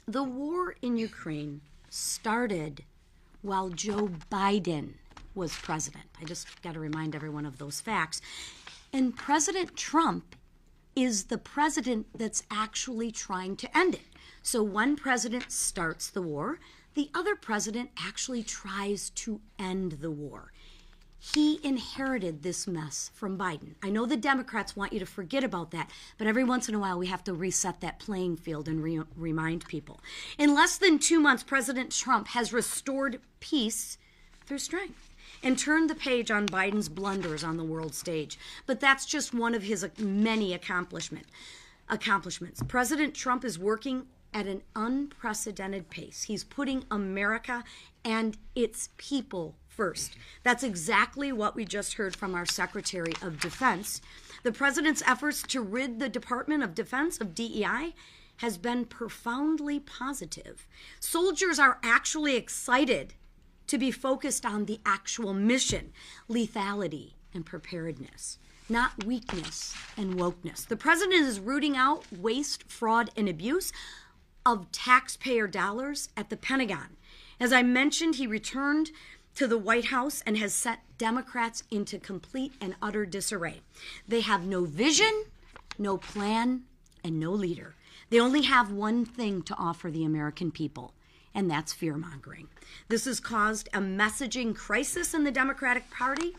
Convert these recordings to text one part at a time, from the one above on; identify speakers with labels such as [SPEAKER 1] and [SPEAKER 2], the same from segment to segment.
[SPEAKER 1] The war in Ukraine started while Joe Biden was president. I just got to remind everyone of those facts. And President Trump is the president that's actually trying to end it. So one president starts the war, the other president actually tries to end the war. He inherited this mess from Biden. I know the Democrats want you to forget about that, but every once in a while we have to reset that playing field and remind people. In less than 2 months, President Trump has restored peace through strength and turned the page on Biden's blunders on the world stage. But that's just one of his many accomplishments. President Trump is working at an unprecedented pace. He's putting America and its people first. That's exactly what we just heard from our Secretary of Defense. The president's efforts to rid the Department of Defense of DEI has been profoundly positive. Soldiers are actually excited to be focused on the actual mission, lethality and preparedness, not weakness and wokeness. The president is rooting out waste, fraud, and abuse of taxpayer dollars at the Pentagon. As I mentioned, he returned to the White House and has set Democrats into complete and utter disarray. They have no vision, no plan, and no leader. They only have one thing to offer the American people, and that's fear-mongering. This has caused a messaging crisis in the Democratic Party.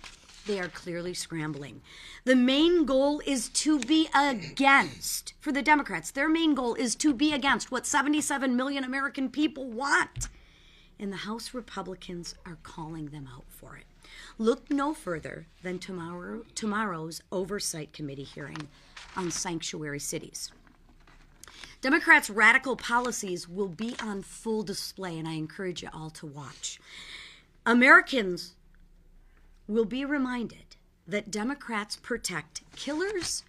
[SPEAKER 1] They are clearly scrambling. The main goal is to be against, for the Democrats, their main goal is to be against what 77 million American people want. And the House Republicans are calling them out for it. Look no further than tomorrow's Oversight Committee hearing on sanctuary cities. Democrats' radical policies will be on full display, and I encourage you all to watch. Americans will be reminded that Democrats protect killers,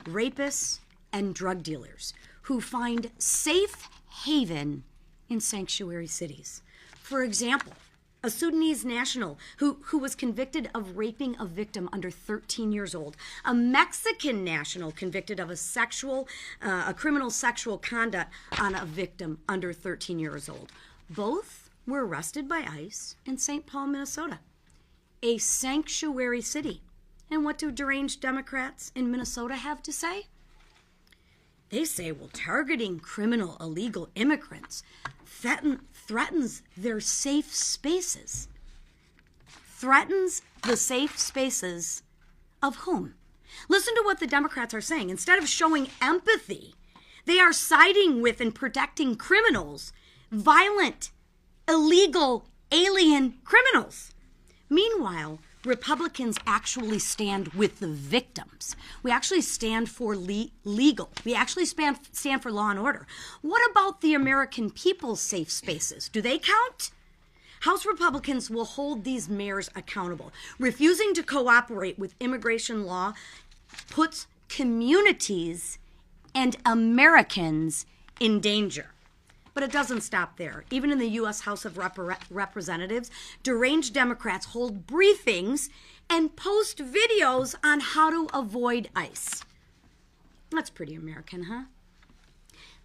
[SPEAKER 1] rapists, and drug dealers who find safe haven in sanctuary cities. For example, a Sudanese national who was convicted of raping a victim under 13 years old, a Mexican national convicted of a criminal sexual conduct on a victim under 13 years old. Both were arrested by ICE in St. Paul, Minnesota, a sanctuary city. And what do deranged Democrats in Minnesota have to say? They say, well, targeting criminal illegal immigrants threatens their safe spaces. Threatens the safe spaces of whom? Listen to what the Democrats are saying. Instead of showing empathy, they are siding with and protecting criminals, violent, illegal, alien criminals. Meanwhile, Republicans actually stand with the victims. We actually stand for legal. We actually stand for law and order. What about the American people's safe spaces? Do they count? House Republicans will hold these mayors accountable. Refusing to cooperate with immigration law puts communities and Americans in danger. But it doesn't stop there. Even in the U.S. House of Representatives, deranged Democrats hold briefings and post videos on how to avoid ICE. That's pretty American, huh?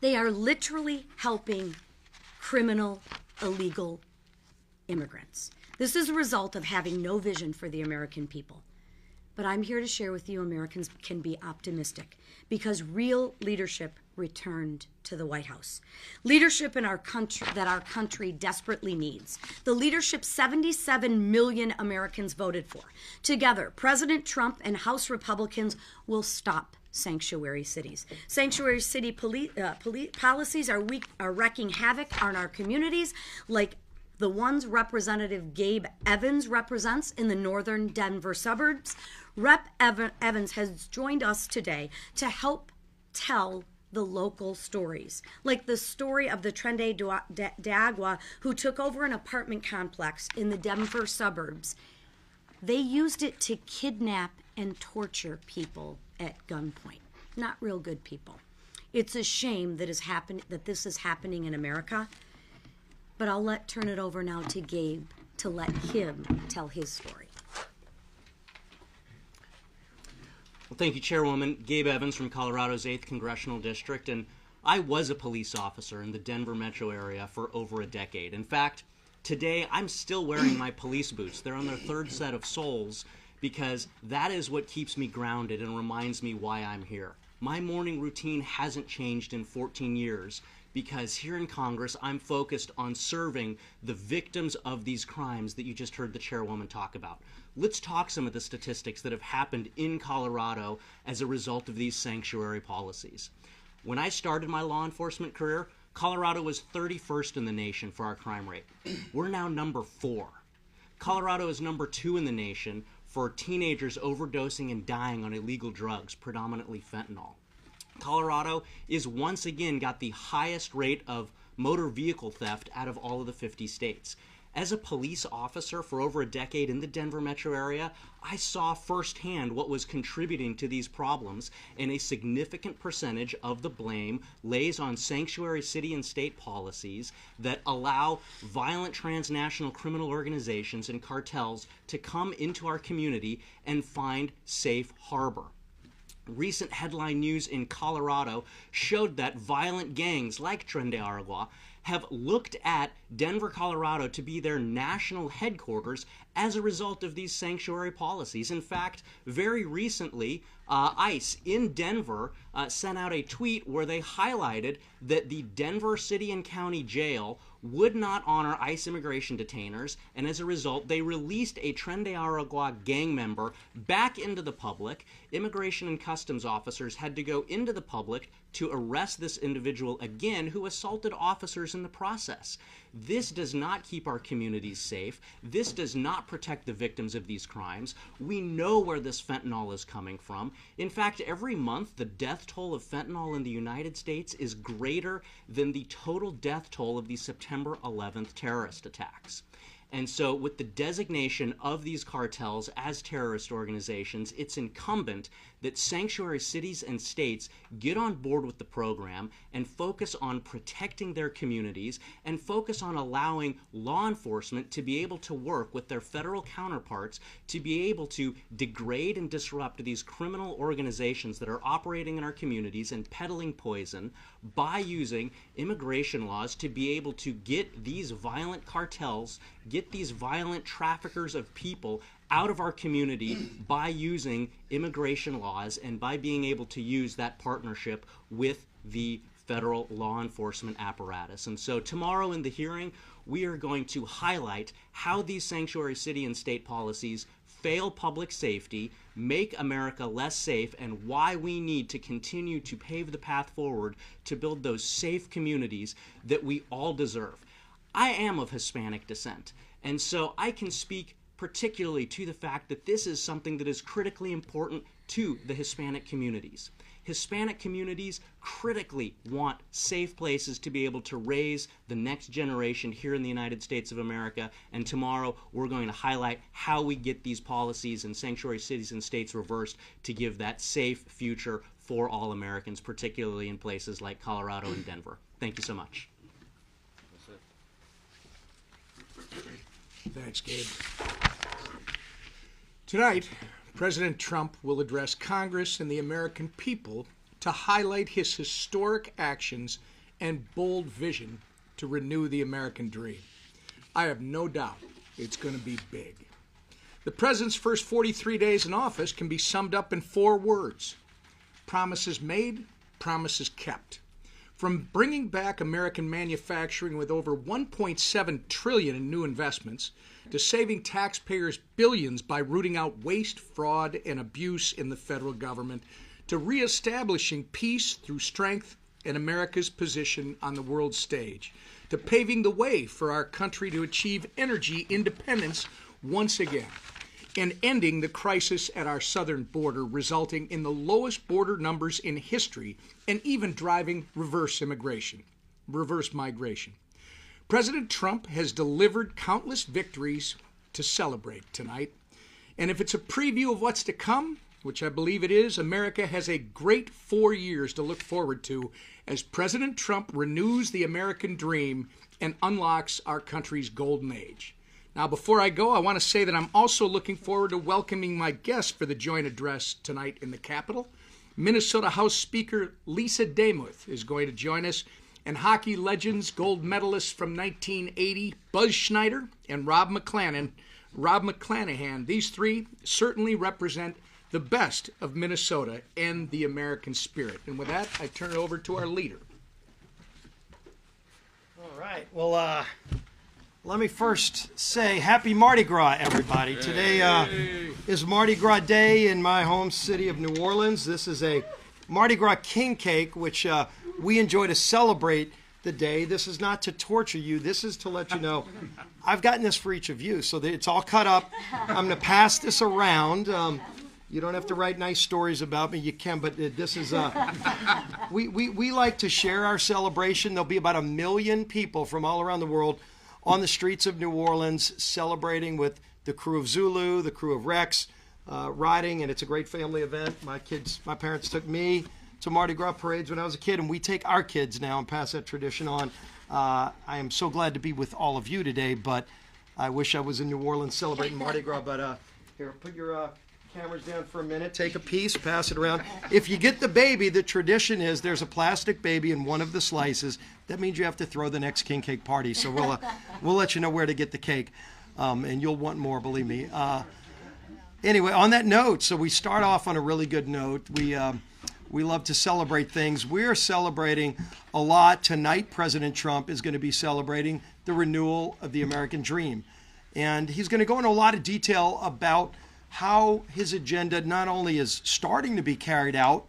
[SPEAKER 1] They are literally helping criminal, illegal immigrants. This is a result of having no vision for the American people. But I'm here to share with you Americans can be optimistic because real leadership returned to the White House. Leadership in our country that our country desperately needs. The leadership 77 million Americans voted for. Together, President Trump and House Republicans will stop sanctuary cities. Sanctuary city policies are wreaking havoc on our communities, like the ones Representative Gabe Evans represents in the northern Denver suburbs. Rep. Evans has joined us today to help tell the local stories, like the story of the Trende D'Agua who took over an apartment complex in the Denver suburbs. They used it to kidnap and torture people at gunpoint. Not real good people. It's a shame that this is happening in America. But I'll turn it over now to Gabe to let him tell his story.
[SPEAKER 2] Well, thank you, Chairwoman. Gabe Evans from Colorado's 8th Congressional District. And I was a police officer in the Denver metro area for over a decade. In fact, today I'm still wearing my police boots. They're on their third set of soles because that is what keeps me grounded and reminds me why I'm here. My morning routine hasn't changed in 14 years because here in Congress I'm focused on serving the victims of these crimes that you just heard the chairwoman talk about. Let's talk some of the statistics that have happened in Colorado as a result of these sanctuary policies. When I started my law enforcement career, Colorado was 31st in the nation for our crime rate. We're now number 4. Colorado is number 2 in the nation for teenagers overdosing and dying on illegal drugs, predominantly fentanyl. Colorado is once again got the highest rate of motor vehicle theft out of all of the 50 states. As a police officer for over a decade in the Denver metro area, I saw firsthand what was contributing to these problems, and a significant percentage of the blame lays on sanctuary city and state policies that allow violent transnational criminal organizations and cartels to come into our community and find safe harbor. Recent headline news in Colorado showed that violent gangs like Tren de Aragua have looked at Denver, Colorado to be their national headquarters as a result of these sanctuary policies. In fact, very recently, ICE in Denver sent out a tweet where they highlighted that the Denver City and County Jail would not honor ICE immigration detainers, and as a result, they released a Tren de Aragua gang member back into the public. Immigration and Customs officers had to go into the public to arrest this individual again, who assaulted officers in the process. This does not keep our communities safe. This does not protect the victims of these crimes. We know where this fentanyl is coming from. In fact, every month, the death toll of fentanyl in the United States is greater than the total death toll of the September 11th terrorist attacks. And so with the designation of these cartels as terrorist organizations, it's incumbent that sanctuary cities and states get on board with the program and focus on protecting their communities and focus on allowing law enforcement to be able to work with their federal counterparts to be able to degrade and disrupt these criminal organizations that are operating in our communities and peddling poison by using immigration laws to be able to get these violent cartels, get these violent traffickers of people out of our community by using immigration laws and by being able to use that partnership with the federal law enforcement apparatus. And so tomorrow in the hearing, we are going to highlight how these sanctuary city and state policies fail public safety, make America less safe, and why we need to continue to pave the path forward to build those safe communities that we all deserve. I am of Hispanic descent, and so I can speak particularly to the fact that this is something that is critically important to the Hispanic communities. Hispanic communities critically want safe places to be able to raise the next generation here in the United States of America, and tomorrow we're going to highlight how we get these policies in sanctuary cities and states reversed to give that safe future for all Americans, particularly in places like Colorado and Denver. Thank you so much.
[SPEAKER 3] Thanks, Gabe. Tonight, President Trump will address Congress and the American people to highlight his historic actions and bold vision to renew the American dream. I have no doubt it's going to be big. The president's first 43 days in office can be summed up in 4 words: promises made, promises kept. From bringing back American manufacturing with over $1.7 trillion in new investments, to saving taxpayers billions by rooting out waste, fraud, and abuse in the federal government, to reestablishing peace through strength and America's position on the world stage, to paving the way for our country to achieve energy independence once again, and ending the crisis at our southern border, resulting in the lowest border numbers in history, and even driving reverse migration. President Trump has delivered countless victories to celebrate tonight. And if it's a preview of what's to come, which I believe it is, America has a great 4 years to look forward to as President Trump renews the American dream and unlocks our country's golden age. Now, before I go, I want to say that I'm also looking forward to welcoming my guests for the joint address tonight in the Capitol. Minnesota House Speaker Lisa Demuth is going to join us, and hockey legends, gold medalists from 1980, Buzz Schneider and Rob McClanahan. These three certainly represent the best of Minnesota and the American spirit. And with that, I turn it over to our leader.
[SPEAKER 4] All right. Well, let me first say happy Mardi Gras, everybody. Today is Mardi Gras Day in my home city of New Orleans. This is a Mardi Gras king cake, which we enjoy to celebrate the day. This is not to torture you. This is to let you know I've gotten this for each of you. So that it's all cut up. I'm going to pass this around. You don't have to write nice stories about me. You can, but this is we like to share our celebration. There'll be about 1 million people from all around the world on the streets of New Orleans celebrating with the crew of Zulu, the crew of Rex, riding, and it's a great family event. My parents took me to Mardi Gras parades when I was a kid, and we take our kids now and pass that tradition on. I am so glad to be with all of you today, but I wish I was in New Orleans celebrating Mardi Gras. But here, put your cameras down for a minute, take a piece, pass it around. If you get the baby, the tradition is there's a plastic baby in one of the slices. That means you have to throw the next king cake party. So we'll let you know where to get the cake, and you'll want more, believe me. Anyway, on that note, so we start off on a really good note. We love to celebrate things. We're celebrating a lot. Tonight, President Trump is going to be celebrating the renewal of the American dream. And he's going to go into a lot of detail about how his agenda not only is starting to be carried out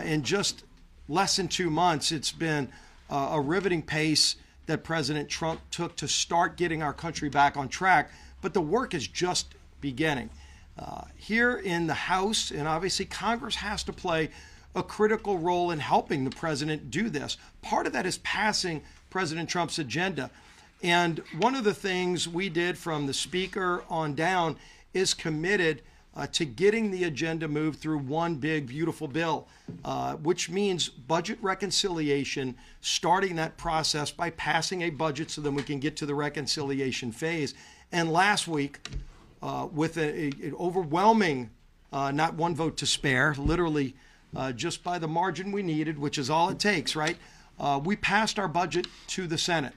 [SPEAKER 4] in just less than 2 months. It's been a riveting pace that President Trump took to start getting our country back on track, but the work is just beginning. Here in the House, and obviously Congress has to play a critical role in helping the president do this. Part of that is passing President Trump's agenda. And one of the things we did from the speaker on down is committed to getting the agenda moved through one big, beautiful bill, which means budget reconciliation, starting that process by passing a budget so then we can get to the reconciliation phase. And last week, with an overwhelming, not one vote to spare, literally just by the margin we needed, which is all it takes, right? We passed our budget to the Senate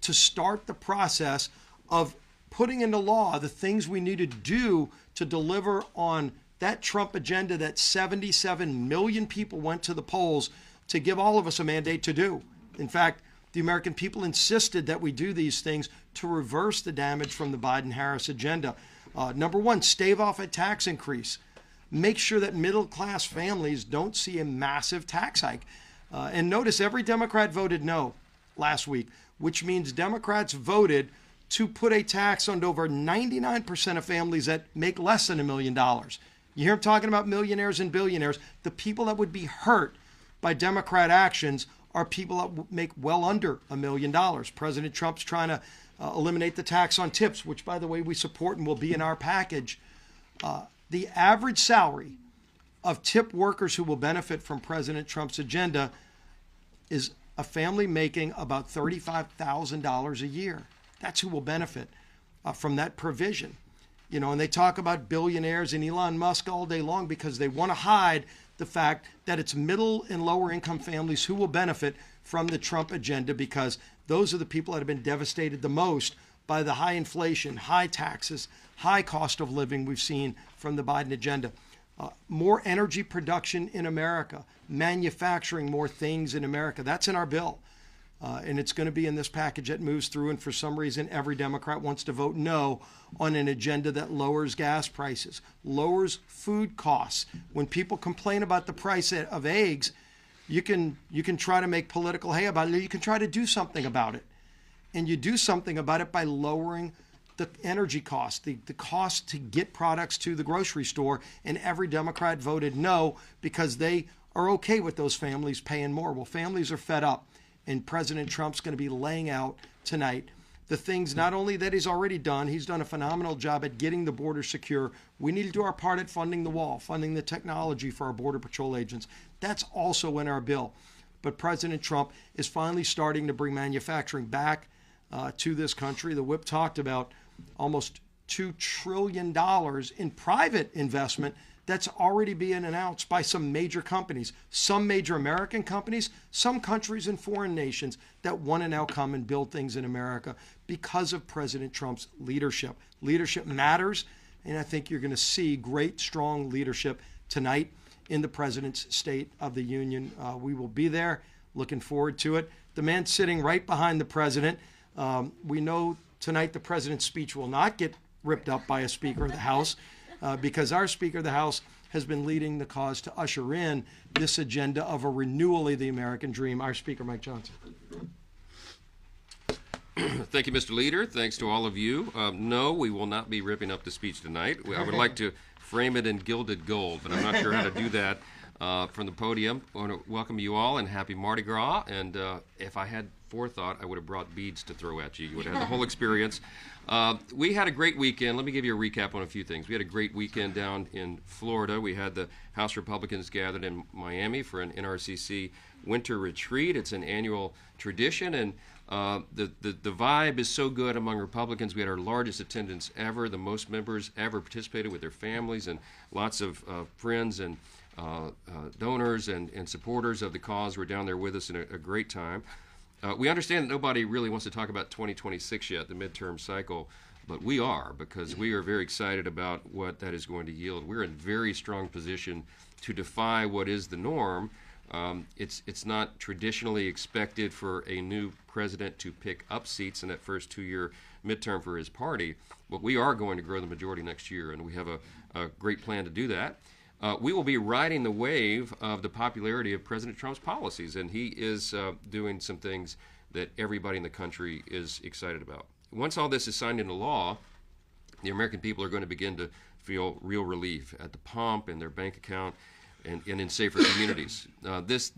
[SPEAKER 4] to start the process of putting into law the things we need to do to deliver on that Trump agenda that 77 million people went to the polls to give all of us a mandate to do. In fact, the American people insisted that we do these things to reverse the damage from the Biden-Harris agenda. Number one, stave off a tax increase. Make sure that middle-class families don't see a massive tax hike. And notice every Democrat voted no last week, which means Democrats voted to put a tax on over 99% of families that make less than $1 million. You hear them talking about millionaires and billionaires. The people that would be hurt by Democrat actions are people that make well under $1 million. President Trump's trying to eliminate the tax on tips, which, by the way, we support and will be in our package. The average salary of tip workers who will benefit from President Trump's agenda is a family making about $35,000 a year. That's who will benefit from that provision. You know, and they talk about billionaires and Elon Musk all day long because they want to hide the fact that it's middle and lower income families who will benefit from the Trump agenda, because those are the people that have been devastated the most by the high inflation, high taxes, high cost of living we've seen from the Biden agenda. More energy production in America, manufacturing more things in America. That's in our bill. And it's going to be in this package that moves through. And for some reason, every Democrat wants to vote no on an agenda that lowers gas prices, lowers food costs. When people complain about the price of eggs, you can try to make political hay about it. You can try to do something about it. And you do something about it by lowering the energy cost, the cost to get products to the grocery store. And every Democrat voted no because they are okay with those families paying more. Well, families are fed up. And President Trump's going to be laying out tonight the things not only that he's already done, he's done a phenomenal job at getting the border secure. We need to do our part at funding the wall, funding the technology for our Border Patrol agents. That's also in our bill. But President Trump is finally starting to bring manufacturing back to this country. The whip talked about almost $2 trillion in private investment that's already being announced by some major companies, some major American companies, some countries and foreign nations that want to now come and build things in America because of President Trump's leadership. Leadership matters, and I think you're going to see great, strong leadership tonight in the President's State of the Union. We will be there. Looking forward to it. The man sitting right behind the President, we know tonight the President's speech will not get ripped up by a Speaker of the House because our Speaker of the House has been leading the cause to usher in this agenda of a renewal of the American dream. Our Speaker, Mike Johnson.
[SPEAKER 5] Thank you, Mr. Leader. Thanks to all of you. No, we will not be ripping up the speech tonight. I would like to frame it in gilded gold, but I'm not sure how to do that from the podium. I want to welcome you all and happy Mardi Gras. And if I had forethought, I would have brought beads to throw at you. You would have had the whole experience. We had a great weekend. Let me give you a recap on a few things. We had a great weekend down in Florida. We had the House Republicans gathered in Miami for an NRCC winter retreat. It's an annual tradition, and the vibe is so good among Republicans. We had our largest attendance ever, the most members ever participated with their families, and lots of friends and donors and supporters of the cause were down there with us in a great time. We understand that nobody really wants to talk about 2026 yet, the midterm cycle, but we are, because we are very excited about what that is going to yield. We're in very strong position to defy what is the norm. It's not traditionally expected for a new president to pick up seats in that first 2-year midterm for his party, but we are going to grow the majority next year, and we have a great plan to do that. We will be riding the wave of the popularity of President Trump's policies, and he is doing some things that everybody in the country is excited about. Once all this is signed into law, the American people are going to begin to feel real relief at the pump, in their bank account, and in safer communities. This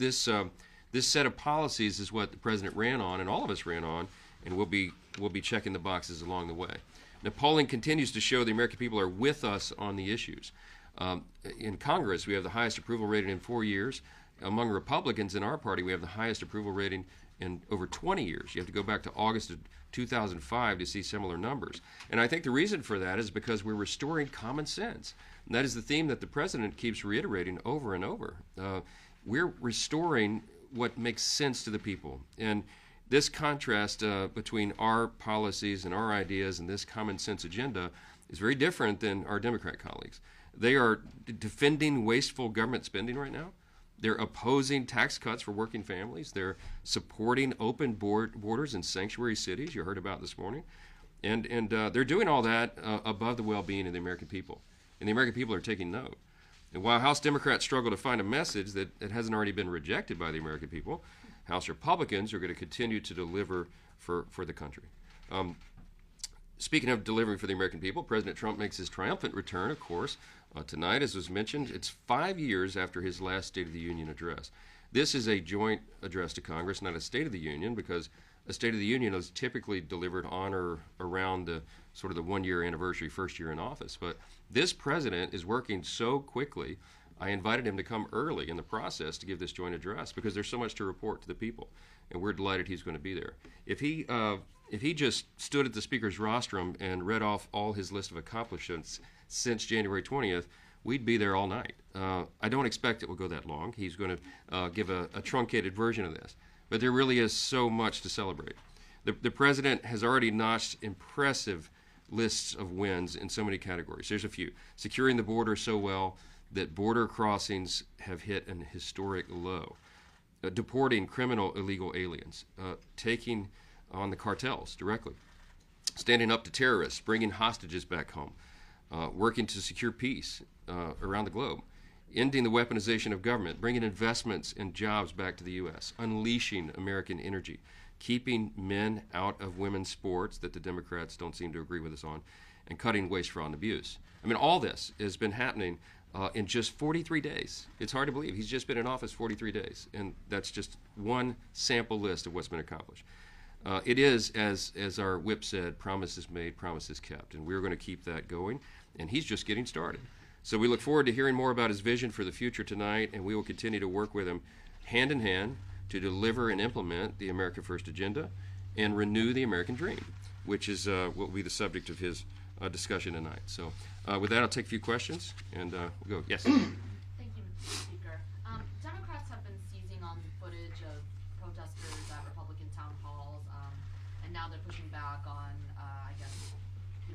[SPEAKER 5] set of policies is what the president ran on, and all of us ran on, and we'll be checking the boxes along the way. Now, polling continues to show the American people are with us on the issues. In Congress, we have the highest approval rating in 4 years. Among Republicans in our party, we have the highest approval rating in over 20 years. You have to go back to August of 2005 to see similar numbers. And I think the reason for that is because we're restoring common sense. And that is the theme that the president keeps reiterating over and over. We're restoring what makes sense to the people. And this contrast between our policies and our ideas and this common sense agenda is very different than our Democrat colleagues. They are defending wasteful government spending right now. They're opposing tax cuts for working families. They're supporting open borders in sanctuary cities, you heard about this morning. And they're doing all that above the well-being of the American people. And the American people are taking note. And while House Democrats struggle to find a message that hasn't already been rejected by the American people, House Republicans are going to continue to deliver for the country. Speaking of delivering for the American people, President Trump makes his triumphant return, of course, tonight, as was mentioned. It's 5 years after his last State of the Union address. This is a joint address to Congress, not a State of the Union, because a State of the Union is typically delivered on or around the sort of the 1-year anniversary, first year in office. But this president is working so quickly, I invited him to come early in the process to give this joint address because there's so much to report to the people, and we're delighted he's going to be there. If he just stood at the Speaker's rostrum and read off all his list of accomplishments since January 20th, we'd be there all night. I don't expect it will go that long. He's going to give a truncated version of this. But there really is so much to celebrate. The president has already notched impressive lists of wins in so many categories. There's a few. Securing the border so well that border crossings have hit an historic low. Deporting criminal illegal aliens. Taking on the cartels directly. Standing up to terrorists. Bringing hostages back home. Working to secure peace around the globe. Ending the weaponization of government, bringing investments and jobs back to the U.S., unleashing American energy, keeping men out of women's sports that the Democrats don't seem to agree with us on, and cutting waste, fraud, and abuse. I mean, all this has been happening in just 43 days. It's hard to believe. He's just been in office 43 days, and that's just one sample list of what's been accomplished. It is, as our whip said, promises made, promises kept, and we're going to keep that going, and he's just getting started. So we look forward to hearing more about his vision for the future tonight, and we will continue to work with him hand in hand to deliver and implement the America First agenda and renew the American dream, which is what will be the subject of his discussion tonight. So with that, I'll take a few questions, and we'll go. Yes?
[SPEAKER 6] Thank you, Mr. Speaker. Democrats have been seizing on footage of protesters at Republican town halls, and now they're pushing back on, I guess,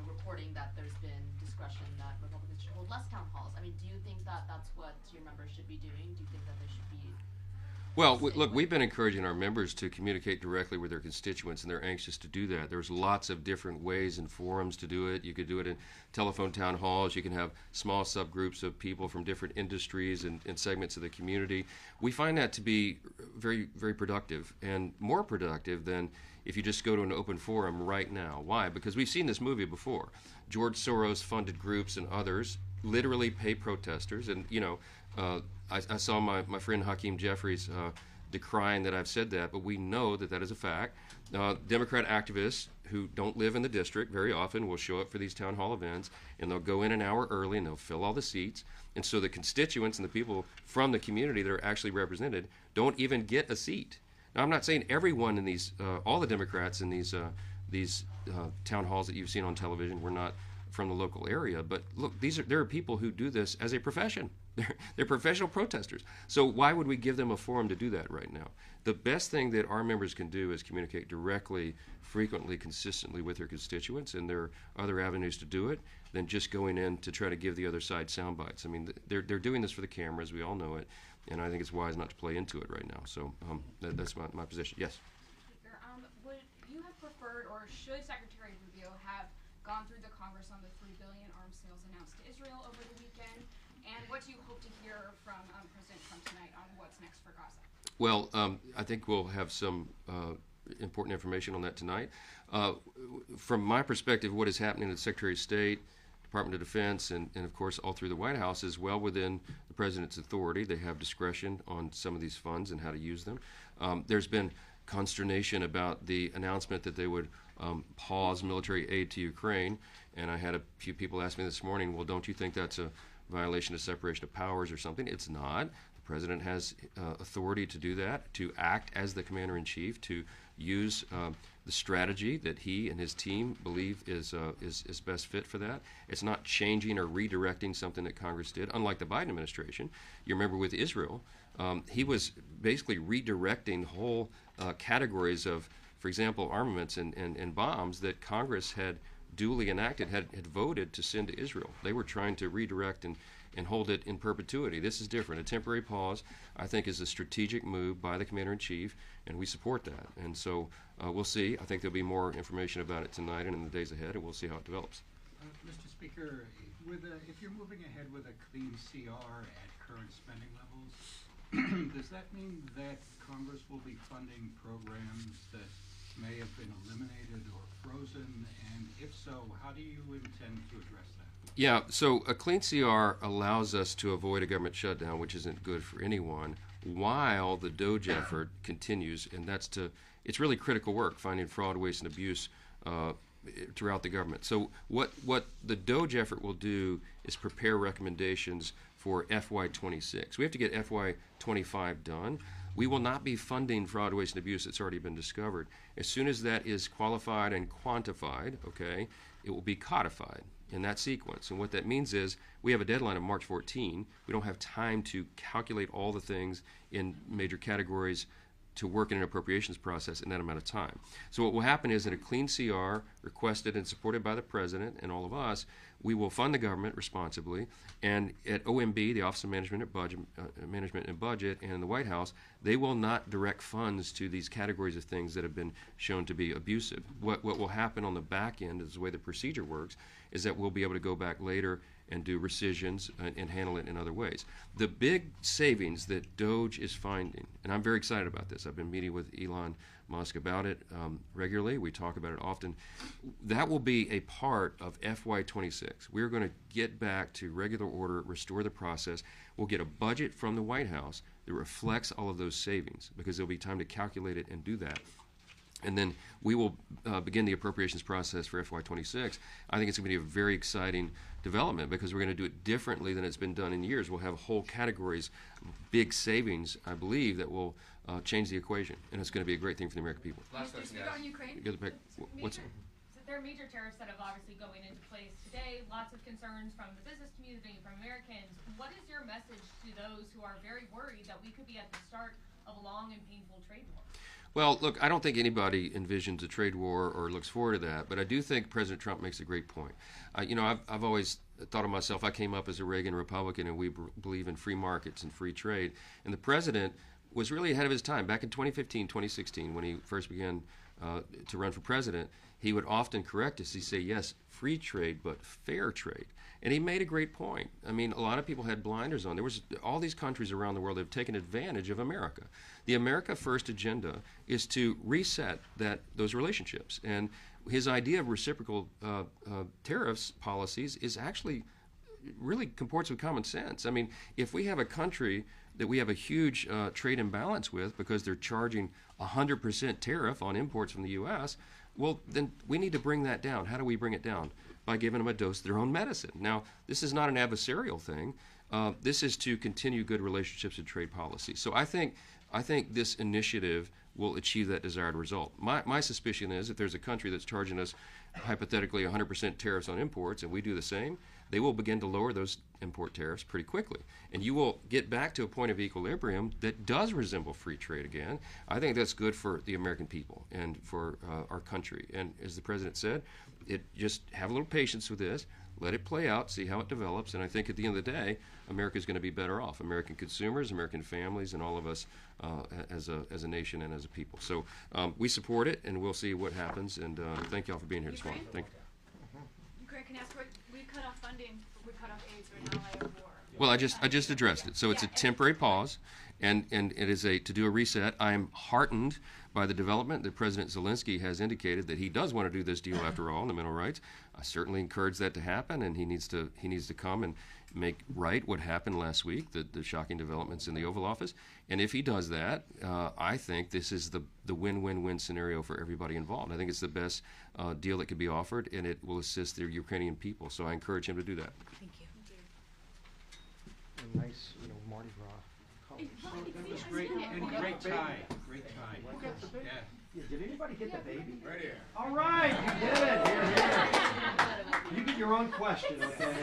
[SPEAKER 6] reporting that there's been discretion that Republicans should hold less town halls. I mean, do you think that that's what your members should be doing? Do you think that they should be?
[SPEAKER 5] Well, look, we've been encouraging our members to communicate directly with their constituents, and they're anxious to do that. There's lots of different ways and forums to do it. You could do it in telephone town halls. You can have small subgroups of people from different industries and segments of the community. We find that to be very, very productive, and more productive than if you just go to an open forum right now. Why? Because we've seen this movie before. George Soros-funded groups and others literally pay protesters, and I saw my friend Hakeem Jeffries decrying that I've said that, but we know that that is a fact. Democrat activists who don't live in the district very often will show up for these town hall events, and they'll go in an hour early and they'll fill all the seats. And so the constituents and the people from the community that are actually represented don't even get a seat. Now, I'm not saying everyone in these, all the Democrats in these town halls that you've seen on television were not from the local area, but look, there are people who do this as a profession. They're professional protesters. So why would we give them a forum to do that right now? The best thing that our members can do is communicate directly, frequently, consistently with their constituents, and there are other avenues to do it than just going in to try to give the other side sound bites. I mean, they're doing this for the cameras, we all know it, and I think it's wise not to play into it right now. So that's my position. Yes?
[SPEAKER 7] Speaker, would you have preferred, or should Secretary Rubio have gone through the Congress on the $3 billion arms sales announced to Israel over the weekend? And what do you hope to hear from President Trump tonight on what's next for Gaza?
[SPEAKER 5] Well, I think we'll have some important information on that tonight. From my perspective, what is happening at the Secretary of State, Department of Defense, and of course all through the White House is well within the President's authority. They have discretion on some of these funds and how to use them. There's been consternation about the announcement that they would pause military aid to Ukraine, and I had a few people ask me this morning, well, don't you think that's a violation of separation of powers or something? It's not. The President has authority to do that, to act as the Commander-in-Chief, to use the strategy that he and his team believe is best fit for that. It's not changing or redirecting something that Congress did, unlike the Biden administration. You remember with Israel, he was basically redirecting whole categories of, for example, armaments and bombs that Congress had duly enacted, had voted to send to Israel. They were trying to redirect and hold it in perpetuity. This is different. A temporary pause, I think, is a strategic move by the Commander-in-Chief, and we support that. And so we'll see. I think there'll be more information about it tonight and in the days ahead, and we'll see how it develops.
[SPEAKER 8] Mr. Speaker, if you're moving ahead with a clean CR at current spending levels, does that mean that Congress will be funding programs that may have been eliminated or frozen, and if so, how do you intend to address that?
[SPEAKER 5] Yeah, so a clean CR allows us to avoid a government shutdown, which isn't good for anyone, while the DOGE effort continues, and it's really critical work, finding fraud, waste, and abuse throughout the government. So what the DOGE effort will do is prepare recommendations for FY26. We have to get FY25 done. We will not be funding fraud, waste, and abuse that's already been discovered. As soon as that is qualified and quantified, okay, it will be codified in that sequence. And what that means is we have a deadline of March 14. We don't have time to calculate all the things in major categories to work in an appropriations process in that amount of time. So what will happen is in a clean CR requested and supported by the President and all of us, we will fund the government responsibly, and at OMB, the Office of Management and Budget, and in the White House, they will not direct funds to these categories of things that have been shown to be abusive. What will happen on the back end, is the way the procedure works, is that we'll be able to go back later and do rescissions and handle it in other ways. The big savings that DOGE is finding, and I'm very excited about this. I've been meeting with Elon Musk about it regularly. We talk about it often. That will be a part of FY26. We're going to get back to regular order, restore the process. We'll get a budget from the White House that reflects all of those savings, because there'll be time to calculate it and do that. And then we will begin the appropriations process for FY26. I think it's going to be a very exciting development, because we're going to do it differently than it's been done in years. We'll have whole categories, big savings, I believe, that will change the equation. And it's going to be a great thing for the American people.
[SPEAKER 7] Last question, guys. On Ukraine?
[SPEAKER 5] What's
[SPEAKER 7] Is it
[SPEAKER 9] there are major tariffs that have obviously going into place today. Lots of concerns from the business community, from Americans. What is your message to those who are very worried that we could be at the start of a long and painful trade war?
[SPEAKER 5] Well, look, I don't think anybody envisions a trade war or looks forward to that, but I do think President Trump makes a great point. I've always thought of myself, I came up as a Reagan Republican, and we believe in free markets and free trade. And the president was really ahead of his time. Back in 2015, 2016, when he first began to run for president, he would often correct us. He'd say, yes, free trade, but fair trade. And he made a great point. I mean, a lot of people had blinders on. There was all these countries around the world that have taken advantage of America. The America First agenda is to reset those relationships. And his idea of reciprocal tariffs policies is actually really comports with common sense. I mean, if we have a country that we have a huge trade imbalance with because they're charging 100% tariff on imports from the U.S., well, then we need to bring that down. How do we bring it down? By giving them a dose of their own medicine. Now, this is not an adversarial thing. This is to continue good relationships and trade policy. So I think this initiative will achieve that desired result. My suspicion is if there's a country that's charging us hypothetically 100% tariffs on imports and we do the same, they will begin to lower those import tariffs pretty quickly. And you will get back to a point of equilibrium that does resemble free trade again. I think that's good for the American people and for our country. And as the president said, just have a little patience with this, let it play out, see how it develops, and I think at the end of the day, America's going to be better off. American consumers, American families, and all of us as a nation and as a people. So we support it, and we'll see what happens, and thank you all for being here this morning. Thank you.
[SPEAKER 7] Ukraine can ask, we cut off funding, we cut off aid to an ally of war.
[SPEAKER 5] Well, I just addressed it. So it's a temporary pause, and it is to do a reset. I am heartened by the development that President Zelensky has indicated that he does want to do this deal after all in the mineral rights. I certainly encourage that to happen, and he needs to come and make right what happened last week, the shocking developments in the Oval Office. And if he does that, I think this is the win-win-win scenario for everybody involved. I think it's the best deal that could be offered, and it will assist the Ukrainian people. So I encourage him to do that.
[SPEAKER 1] Thank you.
[SPEAKER 4] A nice, Mardi Gras.
[SPEAKER 8] That was great, and great tie, great tie. Yeah.
[SPEAKER 4] Did anybody get the baby?
[SPEAKER 8] Right here.
[SPEAKER 4] All right, you did it. Here. You get your own question, okay?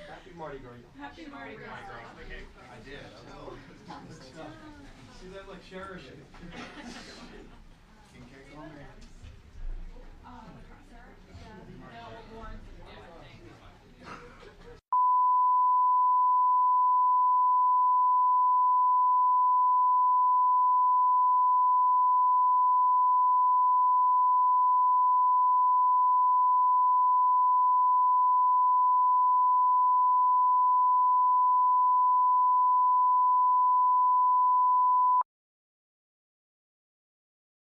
[SPEAKER 4] Happy Mardi Gras.
[SPEAKER 7] Happy Mardi Gras.
[SPEAKER 8] I did.
[SPEAKER 4] See that? Look, cherish it.